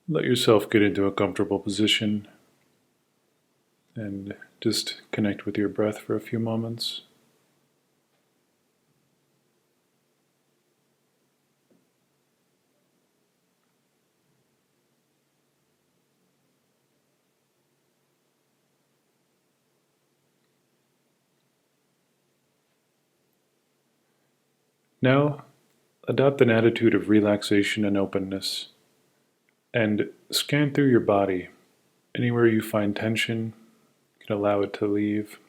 Let yourself get into a comfortable position and just connect with your breath for a few moments. Now, adopt an attitude of relaxation and openness, and scan through your body. Anywhere you find tension, you can allow it to leave,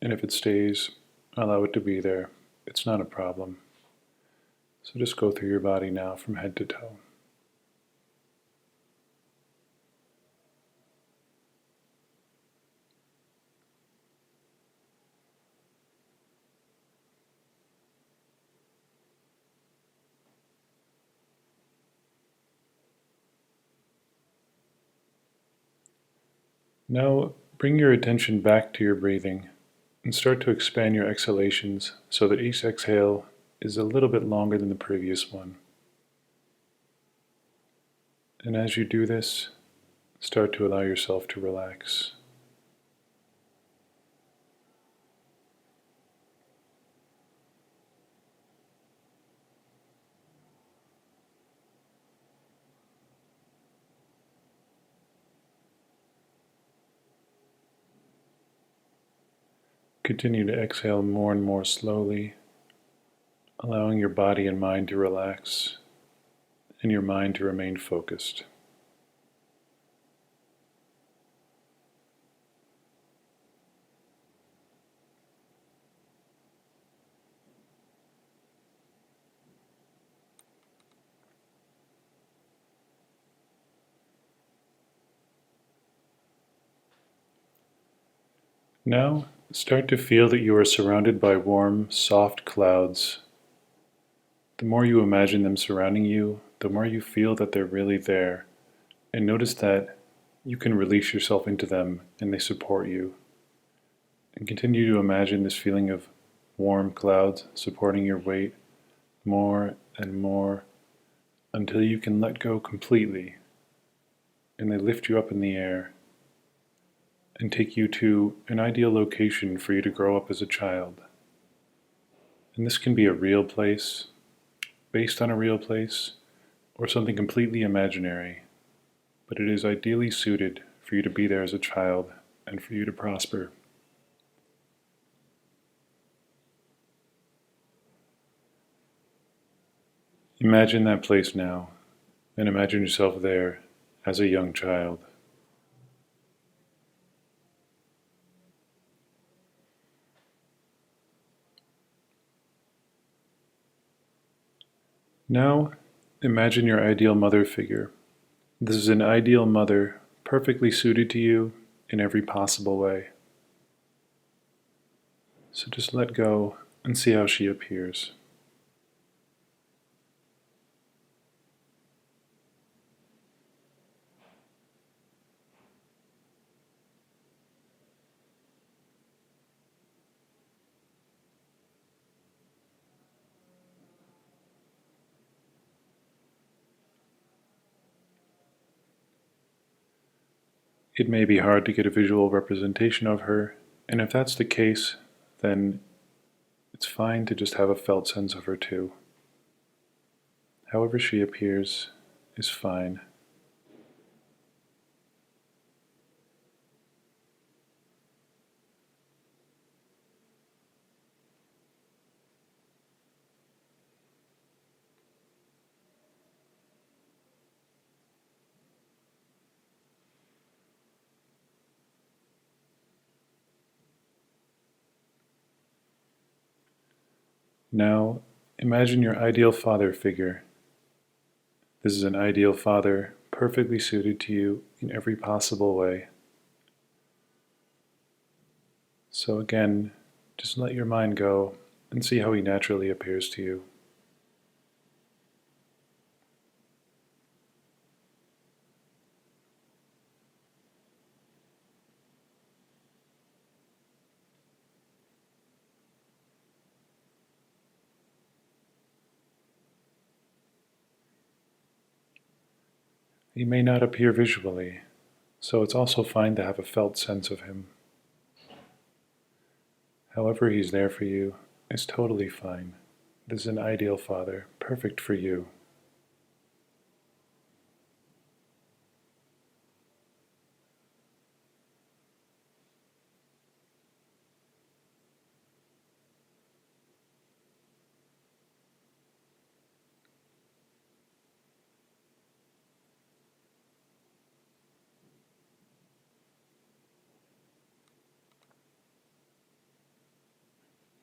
and if it stays, allow it to be there. It's not a problem. So just go through your body now from head to toe. Now, bring your attention back to your breathing and start to expand your exhalations so that each exhale is a little bit longer than the previous one. And as you do this, start to allow yourself to relax. Continue to exhale more and more slowly, allowing your body and mind to relax and your mind to remain focused. Now, start to feel that you are surrounded by warm, soft clouds. The more you imagine them surrounding you, the more you feel that they're really there. And notice that you can release yourself into them and they support you. And continue to imagine this feeling of warm clouds supporting your weight more and more until you can let go completely and they lift you up in the air and take you to an ideal location for you to grow up as a child. And this can be a real place, based on a real place, or something completely imaginary, but it is ideally suited for you to be there as a child and for you to prosper. Imagine that place now, and imagine yourself there as a young child. Now, imagine your ideal mother figure. This is an ideal mother, perfectly suited to you in every possible way. So just let go and see how she appears. It may be hard to get a visual representation of her, and if that's the case, then it's fine to just have a felt sense of her too. However she appears is fine. Now, imagine your ideal father figure. This is an ideal father, perfectly suited to you in every possible way. So again, just let your mind go and see how he naturally appears to you. He may not appear visually, so it's also fine to have a felt sense of him. However he's there for you is totally fine. This is an ideal father, perfect for you.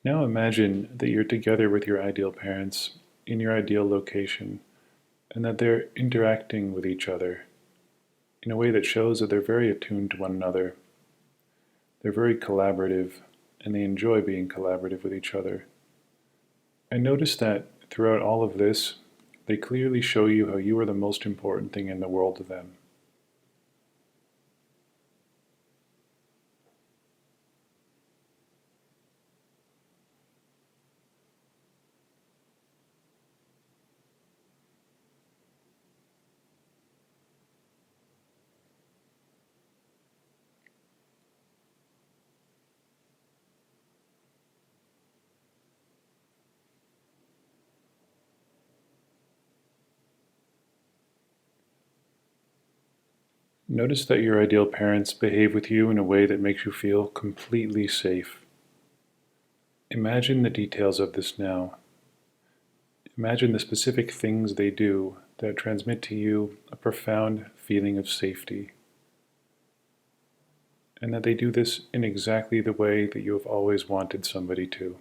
Now imagine that you're together with your ideal parents in your ideal location and that they're interacting with each other in a way that shows that they're very attuned to one another. They're very collaborative and they enjoy being collaborative with each other. And notice that throughout all of this, they clearly show you how you are the most important thing in the world to them. Notice that your ideal parents behave with you in a way that makes you feel completely safe. Imagine the details of this now. Imagine the specific things they do that transmit to you a profound feeling of safety, and that they do this in exactly the way that you have always wanted somebody to.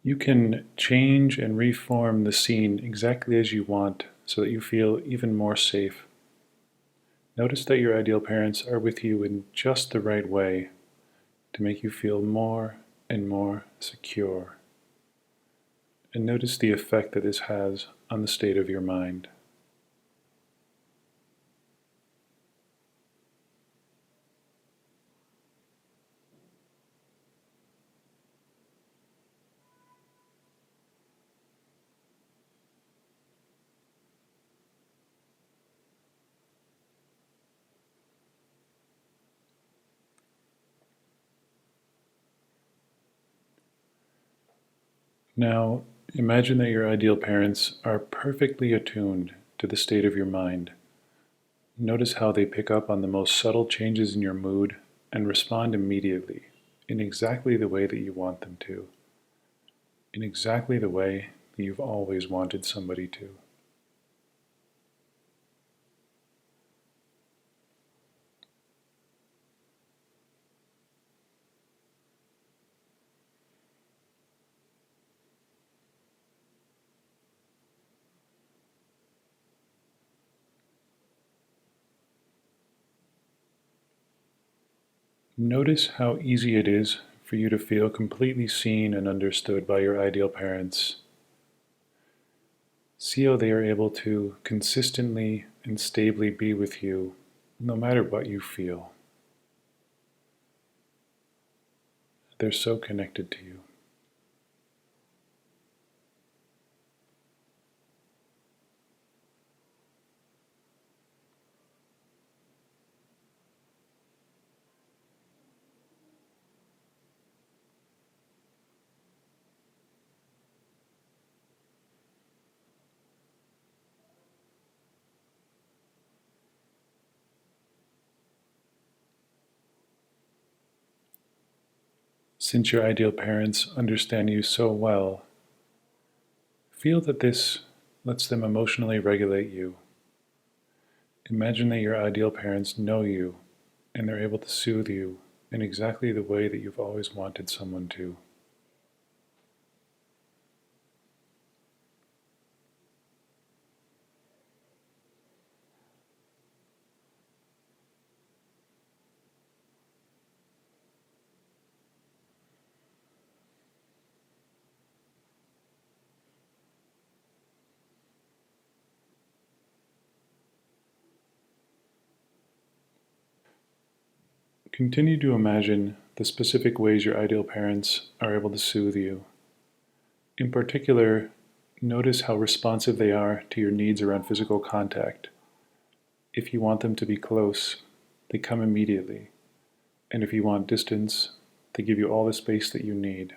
You can change and reform the scene exactly as you want so that you feel even more safe. Notice that your ideal parents are with you in just the right way to make you feel more and more secure. And notice the effect that this has on the state of your mind. Now, imagine that your ideal parents are perfectly attuned to the state of your mind. Notice how they pick up on the most subtle changes in your mood and respond immediately in exactly the way that you want them to, in exactly the way that you've always wanted somebody to. Notice how easy it is for you to feel completely seen and understood by your ideal parents. See how they are able to consistently and stably be with you no matter what you feel. They're so connected to you. Since your ideal parents understand you so well, feel that this lets them emotionally regulate you. Imagine that your ideal parents know you and they're able to soothe you in exactly the way that you've always wanted someone to. Continue to imagine the specific ways your ideal parents are able to soothe you. In particular, notice how responsive they are to your needs around physical contact. If you want them to be close, they come immediately. And if you want distance, they give you all the space that you need.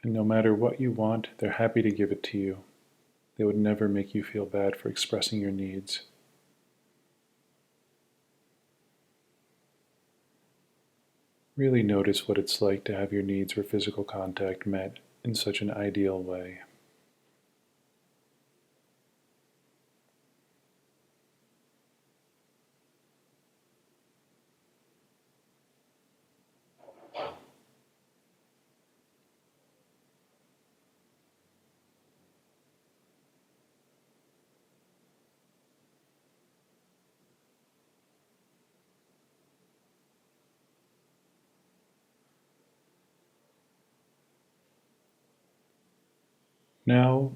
And no matter what you want, they're happy to give it to you. They would never make you feel bad for expressing your needs. Really notice what it's like to have your needs for physical contact met in such an ideal way. Now,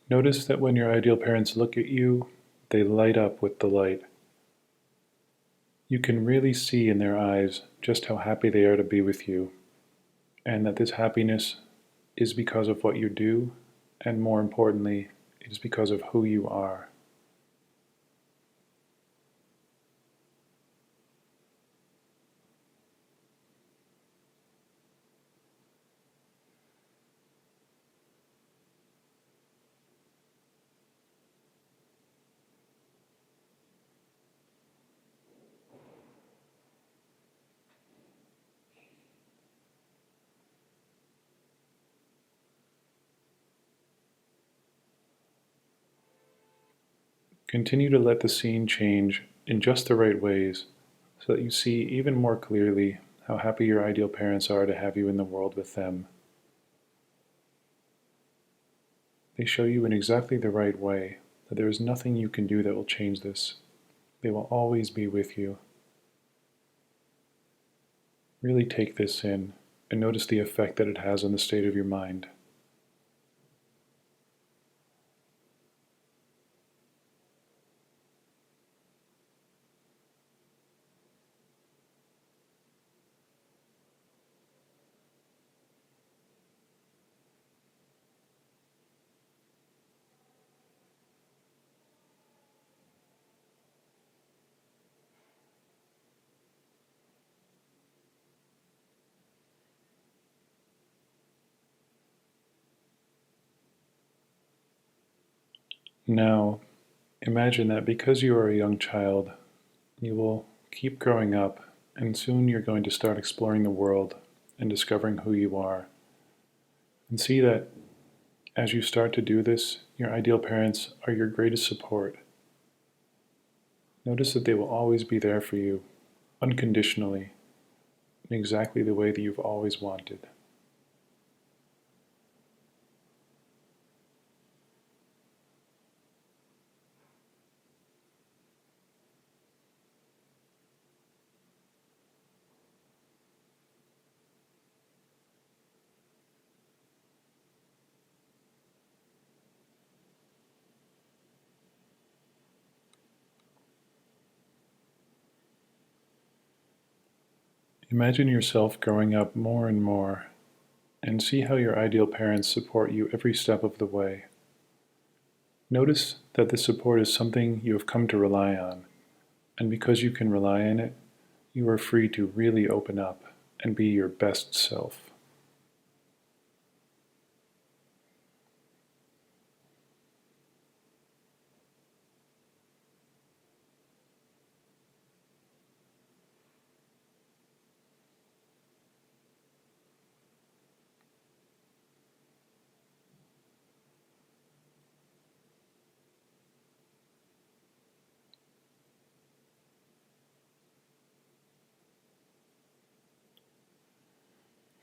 notice that when your ideal parents look at you, they light up with delight. You can really see in their eyes just how happy they are to be with you, and that this happiness is because of what you do, and more importantly, it is because of who you are. Continue to let the scene change in just the right ways so that you see even more clearly how happy your ideal parents are to have you in the world with them. They show you in exactly the right way that there is nothing you can do that will change this. They will always be with you. Really take this in and notice the effect that it has on the state of your mind. Now, imagine that because you are a young child, you will keep growing up, and soon you're going to start exploring the world and discovering who you are. And see that as you start to do this, your ideal parents are your greatest support. Notice that they will always be there for you, unconditionally, in exactly the way that you've always wanted. Imagine yourself growing up more and more, and see how your ideal parents support you every step of the way. Notice that this support is something you have come to rely on, and because you can rely on it, you are free to really open up and be your best self.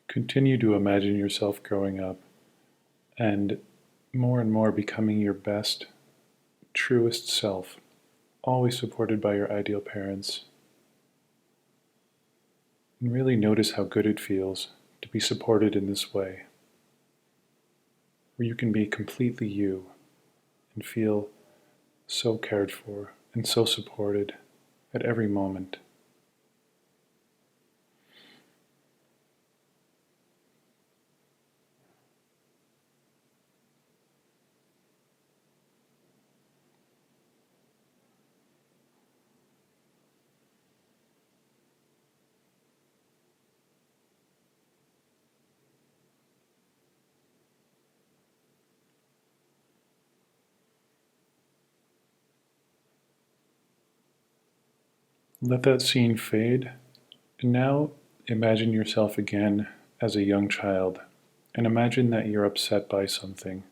Continue to imagine yourself growing up and more becoming your best, truest self, always supported by your ideal parents. And really notice how good it feels to be supported in this way, where you can be completely you and feel so cared for and so supported at every moment. Let that scene fade, and now imagine yourself again as a young child, and imagine that you're upset by something.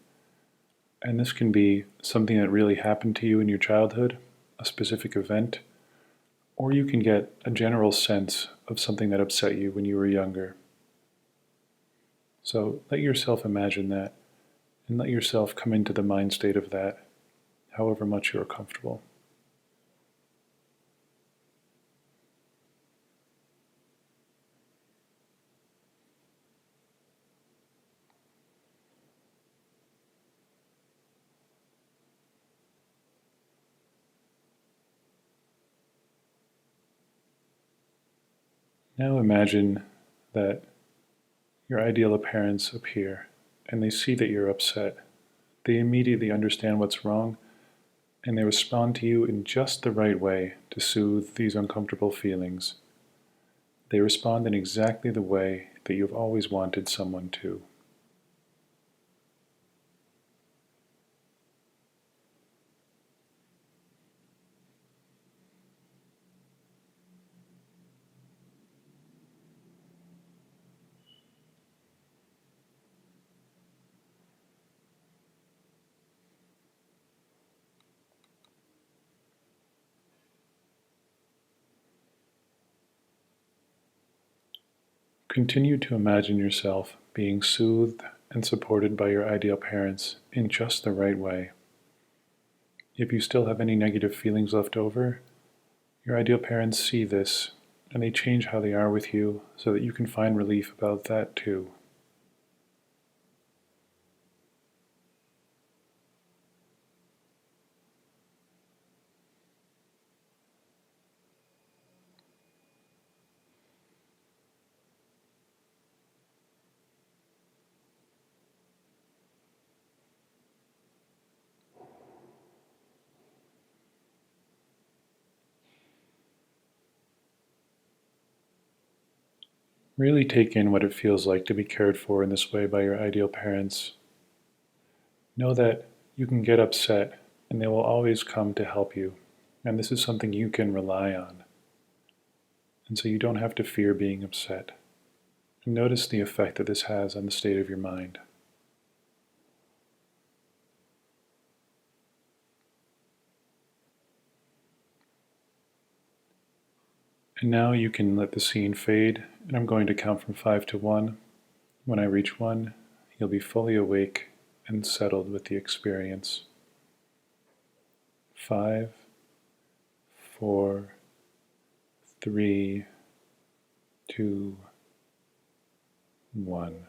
And this can be something that really happened to you in your childhood, a specific event, or you can get a general sense of something that upset you when you were younger. So let yourself imagine that, and let yourself come into the mind state of that, however much you're comfortable. Now imagine that your ideal parents appear and they see that you're upset. They immediately understand what's wrong and they respond to you in just the right way to soothe these uncomfortable feelings. They respond in exactly the way that you've always wanted someone to. Continue to imagine yourself being soothed and supported by your ideal parents in just the right way. If you still have any negative feelings left over, your ideal parents see this and they change how they are with you so that you can find relief about that too. Really take in what it feels like to be cared for in this way by your ideal parents. Know that you can get upset and they will always come to help you, and this is something you can rely on. And so you don't have to fear being upset. And notice the effect that this has on the state of your mind. And now you can let the scene fade, and I'm going to count from 5 to 1. When I reach 1, you'll be fully awake and settled with the experience. 5, 4, 3, 2, 1.